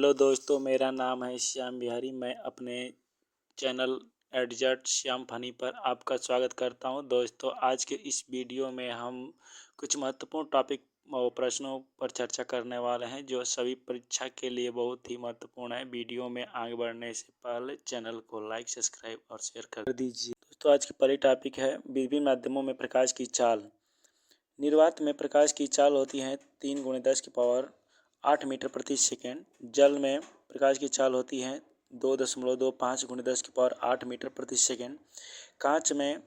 Hello दोस्तों, मेरा नाम है श्याम बिहारी। मैं अपने चैनल एडजर्ट श्याम फनी पर आपका स्वागत करता हूं। दोस्तों, आज के इस वीडियो में हम कुछ महत्वपूर्ण टॉपिक और प्रश्नों पर चर्चा करने वाले हैं जो सभी परीक्षा के लिए बहुत ही महत्वपूर्ण है। वीडियो में आगे बढ़ने से पहले चैनल को लाइक, सब्सक्राइब और शेयर कर दीजिए। दोस्तों, आज की पहली टॉपिक है विभिन्न माध्यमों में प्रकाश की चाल। निर्वात में प्रकाश की चाल होती है 3 × 10⁻8 मीटर प्रति सेकेंड। जल में प्रकाश की चाल होती है 2.25 × 10⁸ मीटर प्रति सेकेंड। कांच में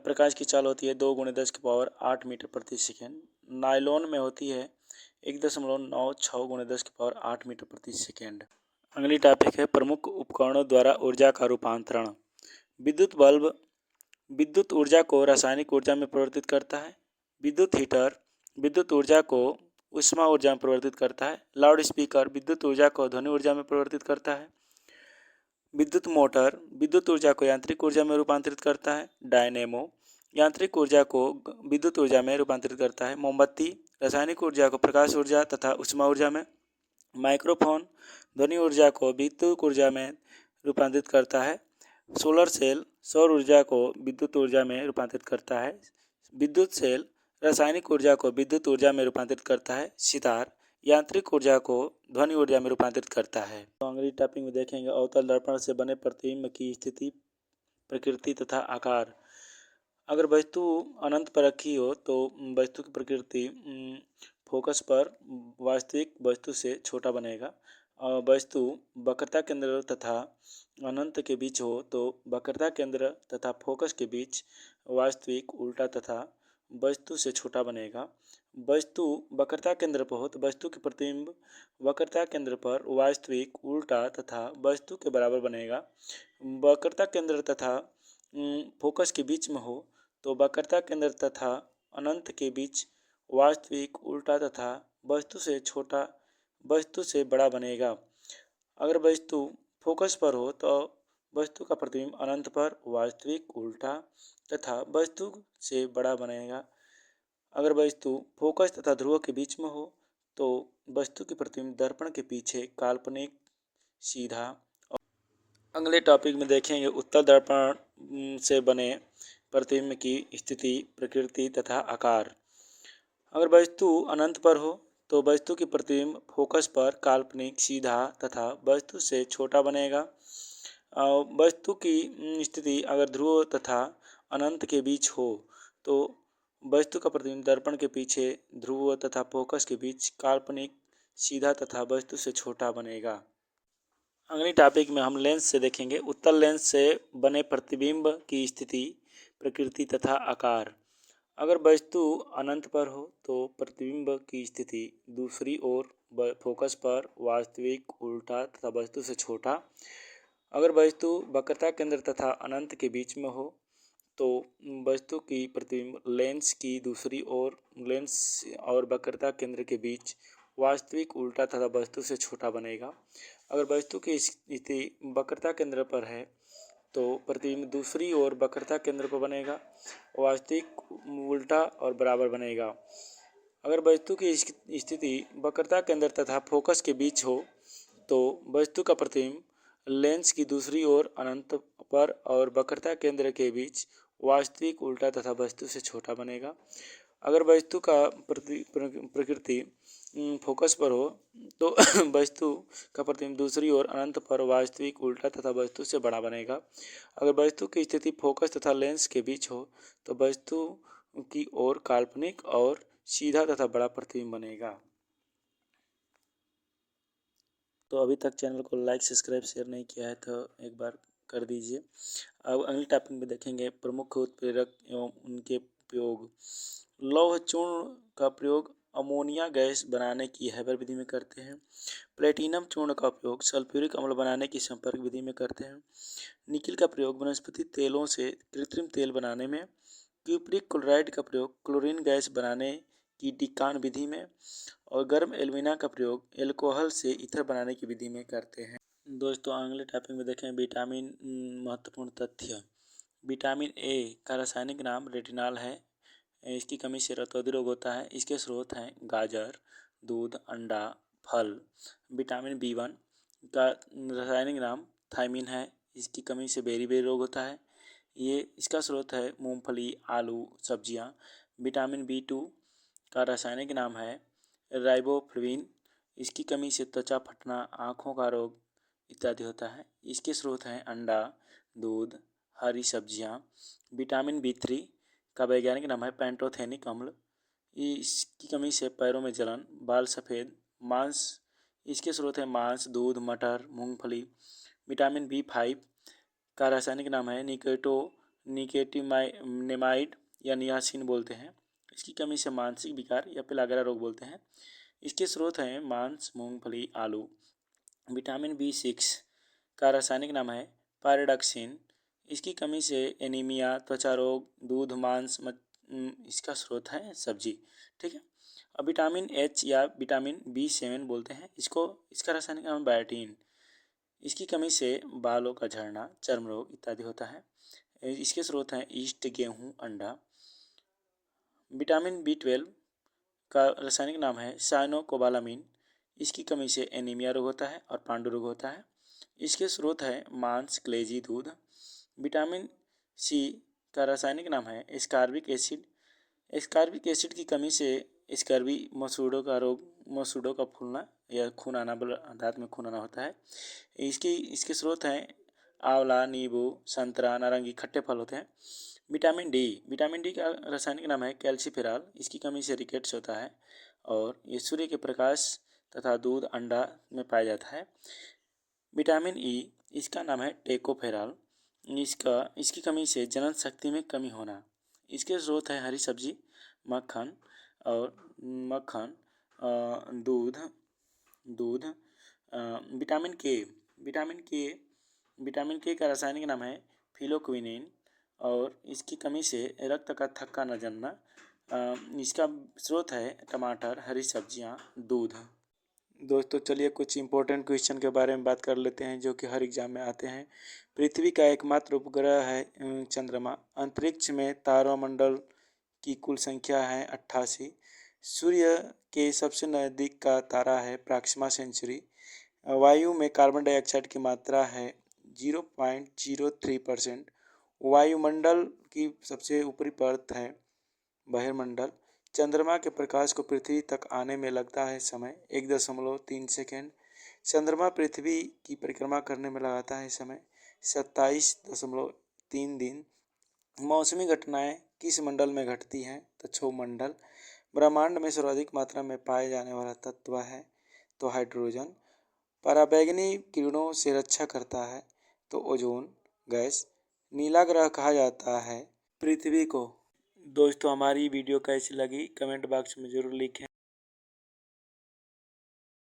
प्रकाश की चाल होती है 2 × 10⁸ मीटर प्रति सेकेंड। नायलॉन में होती है 1.96 × 10⁸ मीटर प्रति सेकेंड। अगली टॉपिक है प्रमुख उपकरणों द्वारा ऊर्जा का रूपांतरण। विद्युत बल्ब विद्युत ऊर्जा को रासायनिक ऊर्जा में परिवर्तित करता है। विद्युत हीटर विद्युत ऊर्जा को ऊष्मा ऊर्जा में परिवर्तित करता है। लाउड स्पीकर विद्युत ऊर्जा को ध्वनि ऊर्जा में परिवर्तित करता है। विद्युत मोटर विद्युत ऊर्जा को यांत्रिक ऊर्जा में रूपांतरित करता है। डायनेमो यांत्रिक ऊर्जा को विद्युत ऊर्जा में रूपांतरित करता है। मोमबत्ती रासायनिक ऊर्जा को प्रकाश ऊर्जा तथा ऊष्मा ऊर्जा में। माइक्रोफोन ध्वनि ऊर्जा को विद्युत ऊर्जा में रूपांतरित करता है। सोलर सेल सौर ऊर्जा को विद्युत ऊर्जा में रूपांतरित करता है। विद्युत सेल रासायनिक ऊर्जा को विद्युत ऊर्जा में रूपांतरित करता है। सितार यांत्रिक ऊर्जा को ध्वनि ऊर्जा में रूपांतरित करता है। तो अगली टॉपिक में देखेंगे अवतल दर्पण से बने प्रतिबिंब की स्थिति, प्रकृति तथा आकार। अगर वस्तु अनंत पर रखी हो तो वस्तु की प्रकृति फोकस पर वास्तविक वस्तु से छोटा बनेगा। वस्तु वक्रता केंद्र तथा अनंत के बीच हो तो वक्रता केंद्र तथा फोकस के बीच वास्तविक उल्टा तथा वस्तु से छोटा बनेगा। वस्तु वक्रता केंद्र पर हो तो वस्तु की प्रतिबिंब वक्रता केंद्र पर वास्तविक उल्टा तथा वस्तु के बराबर बनेगा। वक्रता केंद्र तथा फोकस के बीच में हो तो वक्रता केंद्र तथा अनंत के बीच वास्तविक उल्टा तथा वस्तु से छोटा वस्तु से बड़ा बनेगा। अगर वस्तु फोकस पर हो तो वस्तु का प्रतिबिंब अनंत पर वास्तविक उल्टा तथा वस्तु से बड़ा बनेगा। अगर वस्तु फोकस तथा ध्रुव के बीच में हो तो वस्तु की प्रतिबिंब दर्पण के पीछे काल्पनिक सीधा। अगले टॉपिक में देखेंगे उत्तल दर्पण से बने प्रतिबिंब की स्थिति, प्रकृति तथा आकार। अगर वस्तु अनंत पर हो तो वस्तु की प्रतिबिंब फोकस पर काल्पनिक सीधा तथा वस्तु से छोटा बनेगा। वस्तु की स्थिति अगर ध्रुव तथा अनंत के बीच हो तो वस्तु का प्रतिबिंब दर्पण के पीछे ध्रुव तथा फोकस के बीच काल्पनिक सीधा तथा वस्तु से छोटा बनेगा। अगली टॉपिक में हम लेंस से देखेंगे उत्तल लेंस से बने प्रतिबिंब की स्थिति, प्रकृति तथा आकार। अगर वस्तु अनंत पर हो तो प्रतिबिंब की स्थिति दूसरी ओर फोकस पर वास्तविक उल्टा तथा वस्तु से छोटा। अगर वस्तु वक्रता केंद्र तथा अनंत के बीच में हो तो वस्तु की प्रतिबिंब लेंस की दूसरी ओर लेंस और वक्रता केंद्र के बीच वास्तविक उल्टा तथा वस्तु से छोटा बनेगा। अगर वस्तु की स्थिति वक्रता केंद्र पर है तो प्रतिबिंब दूसरी ओर वक्रता केंद्र पर बनेगा, वास्तविक उल्टा और बराबर बनेगा। अगर वस्तु की स्थिति वक्रता केंद्र तथा फोकस के बीच हो तो वस्तु का प्रतिबिंब लेंस की दूसरी ओर अनंत पर और वक्रता केंद्र के बीच वास्तविक उल्टा तथा वस्तु से छोटा बनेगा। अगर वस्तु का प्रकृति फोकस पर हो तो वस्तु का प्रतिबिंब दूसरी ओर अनंत पर वास्तविक उल्टा तथा वस्तु से बड़ा बनेगा। अगर वस्तु की स्थिति फोकस तथा लेंस के बीच हो तो वस्तु की ओर काल्पनिक और सीधा तथा बड़ा प्रतिबिंब बनेगा। तो अभी तक चैनल को लाइक, सब्सक्राइब, शेयर नहीं किया है तो एक बार कर दीजिए। अब अगली टॉपिक में देखेंगे प्रमुख उत्प्रेरक एवं उनके उपयोग। लौह चूर्ण का प्रयोग अमोनिया गैस बनाने की हैबर विधि में करते हैं। प्लेटिनम चूर्ण का उपयोग सल्फ्यूरिक अम्ल बनाने की संपर्क विधि में करते हैं। निकिल का प्रयोग वनस्पति तेलों से कृत्रिम तेल बनाने में। क्यूप्रिक क्लोराइड का प्रयोग क्लोरीन गैस बनाने की डिकान विधि में। और गर्म एल्यूमिना का प्रयोग एल्कोहल से ईथर बनाने की विधि में करते हैं। दोस्तों, अगले टॉपिक में देखें विटामिन महत्वपूर्ण तथ्य। विटामिन ए का रासायनिक नाम रेटिनॉल है। इसकी कमी से रतौंधी रोग होता है। इसके स्रोत हैं गाजर, दूध, अंडा, फल। विटामिन B1 का रासायनिक नाम थायमिन है। इसकी कमी से बेरी रोग होता है। ये इसका स्रोत है मूंगफली, आलू, सब्जियां। विटामिन B2 का रासायनिक नाम है राइबोफ्लाविन। इसकी कमी से त्वचा फटना, आँखों का रोग इत्यादि होता है। इसके स्रोत हैं अंडा, दूध, हरी सब्जियां। विटामिन B3 का वैज्ञानिक नाम है पैंटोथेनिक अम्ल। इसकी कमी से पैरों में जलन, बाल सफ़ेद। मांस, इसके स्रोत हैं मांस, दूध, मटर, मूंगफली। विटामिन B5 का रासायनिक नाम है निकेटिमाइड या नियासिन बोलते हैं। इसकी कमी से मानसिक विकार या पिलागरा रोग बोलते हैं। इसके स्रोत हैं मांस, मूंगफली, आलू। विटामिन B6 का रासायनिक नाम है पायरिडॉक्सिन। इसकी कमी से एनीमिया, त्वचा रोग, दूध, मांस, इसका स्रोत है सब्जी। ठीक है। अब विटामिन H या विटामिन B7 बोलते हैं इसको। इसका रासायनिक नाम है बायोटीन। इसकी कमी से बालों का झड़ना, चर्म रोग इत्यादि होता है। इसके स्रोत हैं ईस्ट, गेहूँ, अंडा। विटामिन B12 का रासायनिक नाम है साइनोकोबालामिन। इसकी कमी से एनीमिया रोग होता है और पांडु रोग होता है। इसके स्रोत है मांस, कलेजी, दूध। विटामिन C का रासायनिक नाम है एस्कॉर्बिक एसिड। एस्कॉर्बिक एसिड की कमी से स्कर्वी, मसूड़ों का फूलना या खून आना, दांत में खून आना होता है। इसके स्रोत हैं आंवला, नींबू, संतरा, नारंगी, खट्टे फल होते हैं। विटामिन डी का रासायनिक नाम है कैल्सीफेरॉल। इसकी कमी से रिकेट्स होता है और ये सूर्य के प्रकाश तथा दूध, अंडा में पाया जाता है। विटामिन E, इसका नाम है टेकोफेरॉल। इसकी कमी से जनन शक्ति में कमी होना। इसके स्रोत है हरी सब्जी, मक्खन और दूध। विटामिन के का रासायनिक नाम है फिलोक्विनिन और इसकी कमी से रक्त का थक्का न जमना। इसका स्रोत है टमाटर, हरी सब्जियां, दूध। दोस्तों चलिए कुछ इम्पोर्टेंट क्वेश्चन के बारे में बात कर लेते हैं जो कि हर एग्जाम में आते हैं। पृथ्वी का एकमात्र उपग्रह है चंद्रमा। अंतरिक्ष में तारामंडल की कुल संख्या है 88। सूर्य के सबसे नज़दीक का तारा है प्रॉक्सिमा सेंचुरी। वायु में कार्बन डाइऑक्साइड की मात्रा है 0.03%। वायुमंडल की सबसे ऊपरी परत है बहिर्मंडल। चंद्रमा के प्रकाश को पृथ्वी तक आने में लगता है समय 1.3 सेकेंड। चंद्रमा पृथ्वी की परिक्रमा करने में लगाता है समय 27.3 दिन। मौसमी घटनाएं किस मंडल में घटती हैं? तो क्षोभमंडल। ब्रह्मांड में सर्वाधिक मात्रा में पाए जाने वाला तत्व है तो हाइड्रोजन। पराबैंगनी किरणों से रक्षा करता है तो ओजोन गैस। नीला ग्रह कहा जाता है पृथ्वी को। दोस्तों हमारी वीडियो कैसी लगी कमेंट बॉक्स में ज़रूर लिखें।